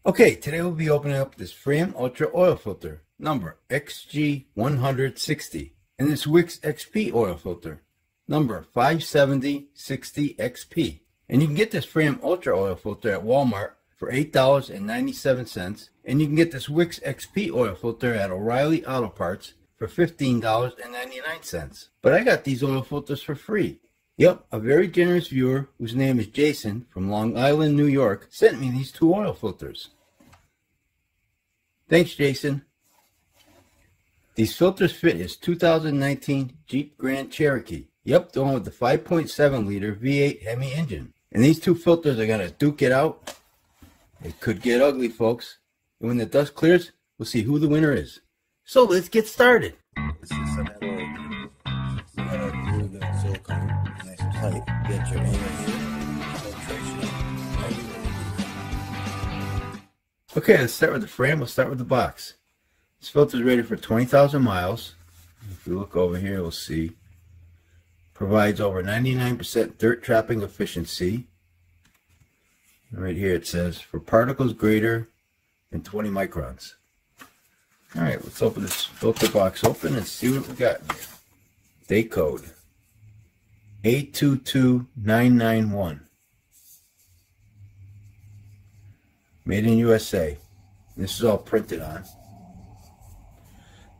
Okay, today we'll be opening up this Fram Ultra oil filter, number XG10060, and this Wix XP oil filter, number 57060XP. And you can get this Fram Ultra oil filter at Walmart for $8.97, and you can get this Wix XP oil filter at O'Reilly Auto Parts for $15.99. But I got these oil filters for free. Yep, a very generous viewer whose name is Jason from Long Island, New York, sent me these two oil filters. Thanks, Jason. These filters fit his 2019 Jeep Grand Cherokee. Yep, the one with the 5.7 liter V8 Hemi engine. And these two filters are going to duke it out. It could get ugly, folks. And when the dust clears, we'll see who the winner is. So let's get started. This is a metal. You gotta glue the silicone nice and tight. Get your angle here. Filtration. Okay, let's start with the frame. We'll start with the box. This filter is rated for 20,000 miles. If you look over here, we'll see. Provides over 99% dirt trapping efficiency. And right here it says, for particles greater than 20 microns. Alright, let's open this filter box open and see what we got in here. Date code 822991. Made in USA. This is all printed on.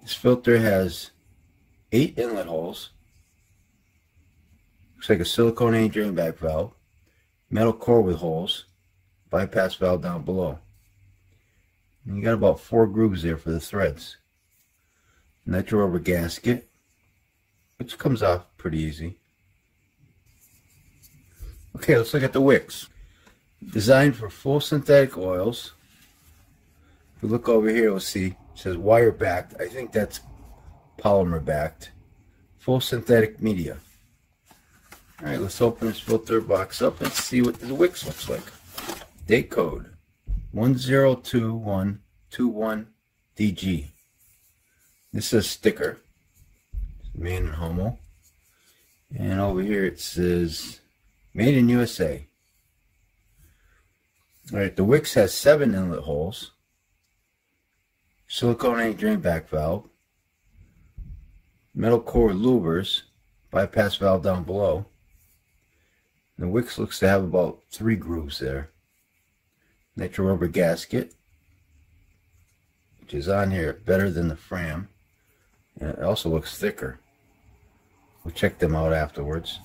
This filter has 8 inlet holes. Looks like a silicone A drain back valve. Metal core with holes. Bypass valve down below. And you got about 4 grooves there for the threads. Nitro rubber gasket, which comes off pretty easy. Okay, let's look at the wicks. Designed for full synthetic oils. If we look over here, we'll see it says wire backed. I think that's polymer backed. Full synthetic media. Alright, let's open this filter box up and see what the wicks looks like. Date code 102121DG. This is a sticker. Man and homo. And over here it says made in USA. Alright, the Wix has 7 inlet holes. Silicone A drain back valve. Metal core louvers. Bypass valve down below. The Wix looks to have about 3 grooves there. Nitro rubber gasket, which is on here better than the Fram. And it also looks thicker. We'll check them out afterwards.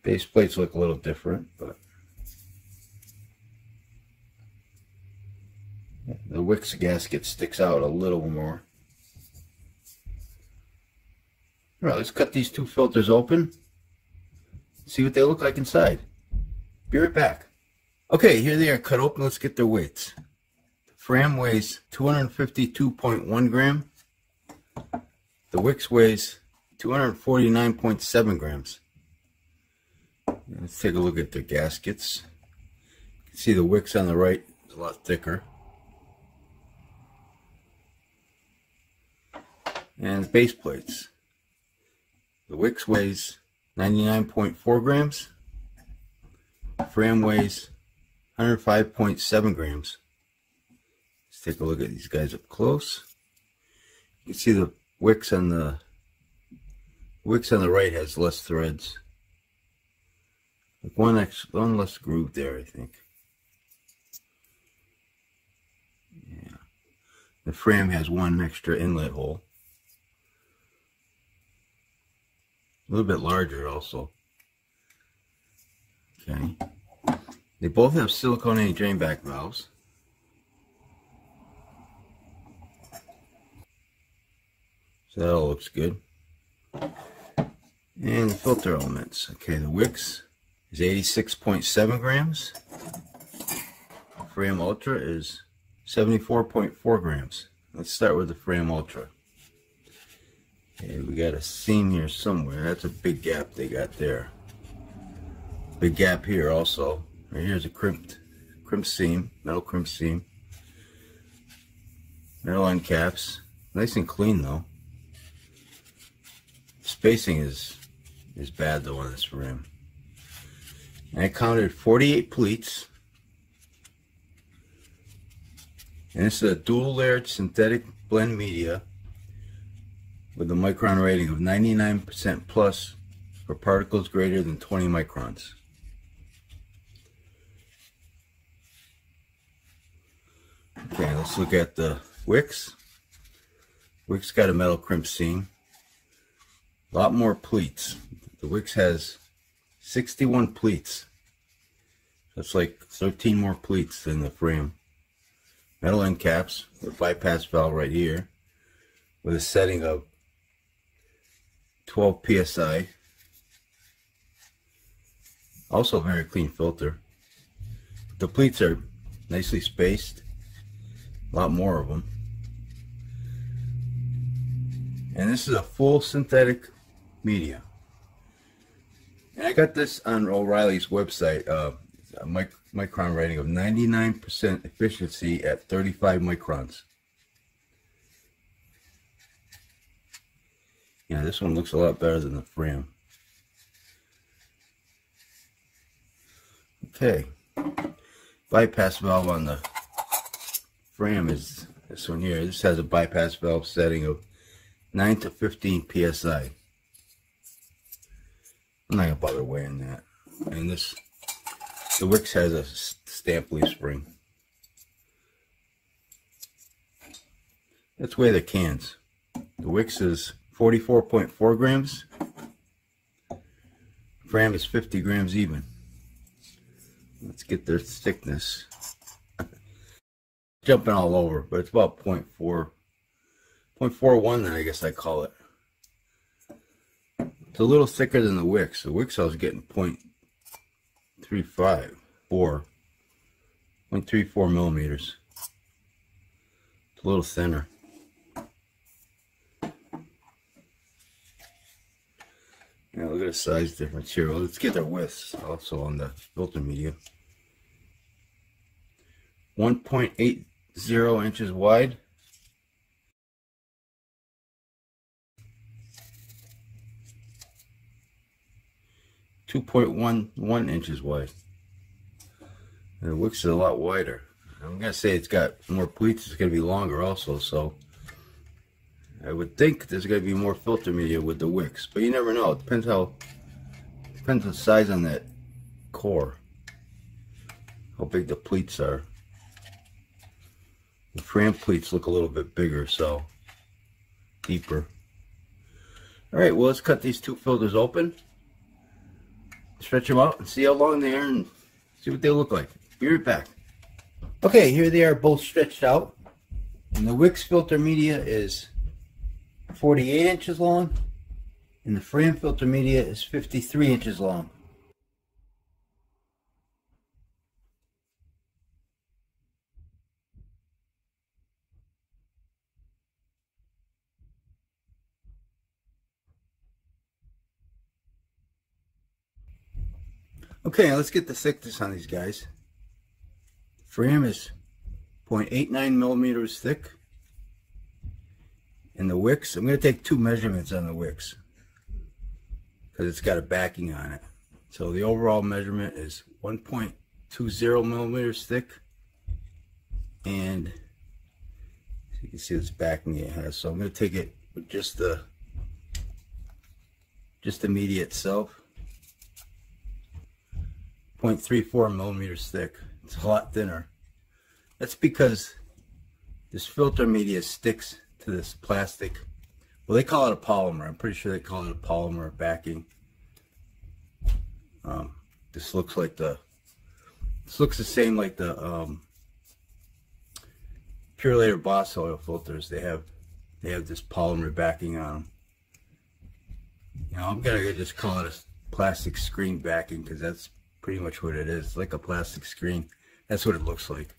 Base plates look a little different, but the Wix gasket sticks out a little more. Alright, let's cut these two filters open. See what they look like inside. Be right back. Okay, here they are cut open. Let's get their weights. The Fram weighs 252.1 grams. The Wix weighs 249.7 grams. Let's take a look at the gaskets. You can see the Wix on the right is a lot thicker. And the base plates. The Wix weighs 99.4 grams. The Fram weighs 105.7 grams. Let's take a look at these guys up close. You can see the Wix on the right has less threads. Like one less groove there, I think. Yeah. The Fram has 1 extra inlet hole. A little bit larger also. Okay. They both have silicone A drain back valves. So that all looks good. And the filter elements. Okay, the Wix is 86.7 grams. Fram Ultra is 74.4 grams. Let's start with the Fram Ultra. Okay, we got a seam here somewhere. That's a big gap they got there. Big gap here also. Right here's a crimped seam, metal crimped seam. Metal end caps. Nice and clean though. Spacing is bad though on this rim. And I counted 48 pleats. And this is a dual layered synthetic blend media with a micron rating of 99% plus for particles greater than 20 microns. Okay, let's look at the Wix. Wix got a metal crimp seam. A lot more pleats. The Wix has 61 pleats. That's like 13 more pleats than the frame. Metal end caps with bypass valve right here with a setting of 12 psi. Also a very clean filter. The pleats are nicely spaced. A lot more of them. And this is a full synthetic media. And I got this on O'Reilly's website. A micron rating of 99% efficiency at 35 microns. Yeah, this one looks a lot better than the frame. Okay. Bypass valve on the frame is this one here. This has a bypass valve setting of 9 to 15 psi. I'm not gonna bother weighing that. And the Wix has a stamp leaf spring. Let's weigh the cans. The Wix is 44.4 grams. Fram is 50 grams even. Let's get their thickness. Jumping all over, but it's about 0.41 then I guess I call it. It's a little thicker than the Wix. The Wix I was getting 0.34 millimeters. It's a little thinner. Now look at the size difference here. Well, let's get their widths also on the filter media. 1.80 inches wide. 2.11 inches wide. And the Wix is a lot wider. I'm gonna say it's got more pleats. It's gonna be longer also. So I would think there's gonna be more filter media with the Wix, but you never know. It depends on the size on that core, how big the pleats are. The frame pleats look a little bit bigger, so deeper. All right, well, let's cut these two filters open, stretch them out, and see how long they are, and see what they look like. Be right back. Okay, here they are both stretched out, and the Wix filter media is 48 inches long, and the frame filter media is 53 inches long. Okay, let's get the thickness on these guys. Frame is 0.89 millimeters thick. And the Wix, I'm going to take two measurements on the Wix because it's got a backing on it. So the overall measurement is 1.20 millimeters thick. And you can see this backing it has. So I'm going to take it with just the media itself. 0.34 millimeters thick. It's a lot thinner. That's because this filter media sticks to this plastic. Well, they call it a polymer. I'm pretty sure they call it a polymer backing. This looks the same like the Purelator Boss oil filters. They have this polymer backing on them. You know, I'm gonna just call it a plastic screen backing because that's pretty much what it is. It's like a plastic screen. That's what it looks like.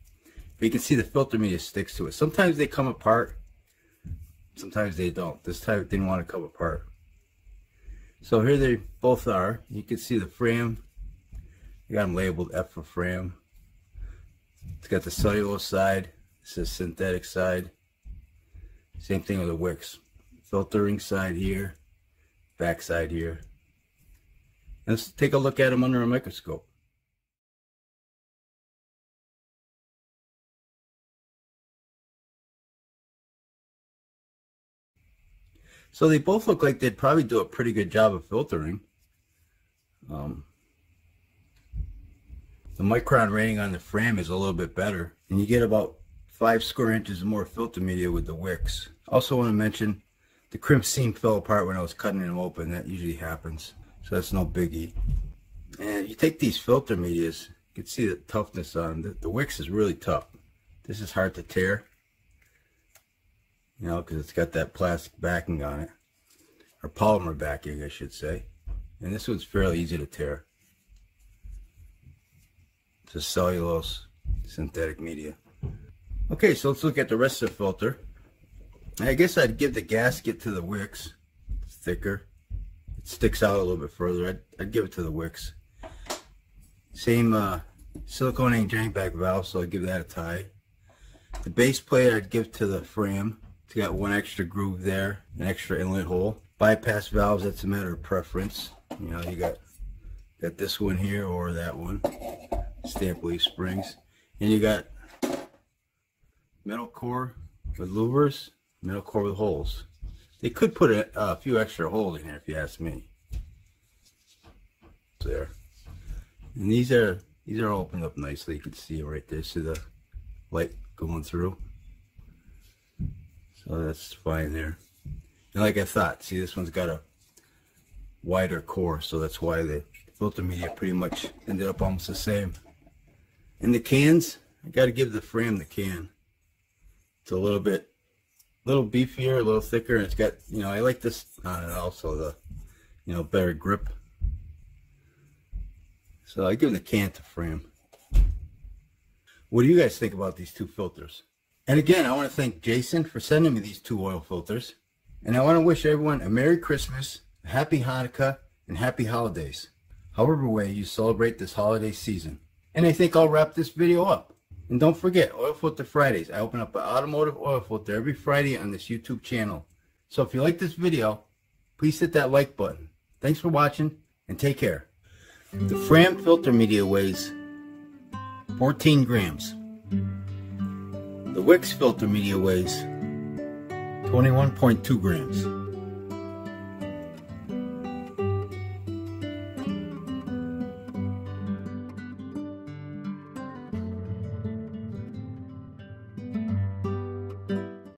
But you can see the filter media sticks to it. Sometimes they come apart. Sometimes they don't. This time it didn't want to come apart. So here they both are. You can see the frame. I got them labeled F for frame. It's got the cellulose side. This is synthetic side. Same thing with the Wix. Filtering side here. Back side here. Let's take a look at them under a microscope. So they both look like they'd probably do a pretty good job of filtering. The micron rating on the Fram is a little bit better, and you get about 5 square inches more filter media with the Wix. Also want to mention the crimp seam fell apart when I was cutting them open. That usually happens, so that's no biggie. And you take these filter medias, you can see the toughness on them. The Wix is really tough. This is hard to tear, you know, because it's got that plastic backing on it, or polymer backing I should say. And this one's fairly easy to tear. It's a cellulose synthetic media. Okay, so let's look at the rest of the filter. I guess I'd give the gasket to the Wix. It's thicker. It sticks out a little bit further. I'd give it to the Wix. Same silicone angle back valve, so I'd give that a tie. The base plate I'd give to the Fram. It's got one extra groove there, an extra inlet hole. Bypass valves, that's a matter of preference. You know, you got this one here or that one. Stamp leaf springs. And you got metal core with louvers, metal core with holes. They could put a few extra holes in here if you ask me. There. And these are opened up nicely. You can see it right there. See the light going through. So that's fine there. And like I thought, see, this one's got a wider core, so that's why the filter media pretty much ended up almost the same. And the cans, I got to give the Fram the can. It's a little beefier, a little thicker, and it's got, you know, I like this on it also, the, you know, better grip. So I give the can to Fram. What do you guys think about these two filters? And again, I want to thank Jason for sending me these 2 oil filters. And I want to wish everyone a Merry Christmas, a Happy Hanukkah, and Happy Holidays, however way you celebrate this holiday season. And I think I'll wrap this video up. And don't forget, Oil Filter Fridays. I open up an automotive oil filter every Friday on this YouTube channel. So if you like this video, please hit that like button. Thanks for watching, and take care. The Fram filter media weighs 14 grams. The Wix filter media weighs 21.2 grams.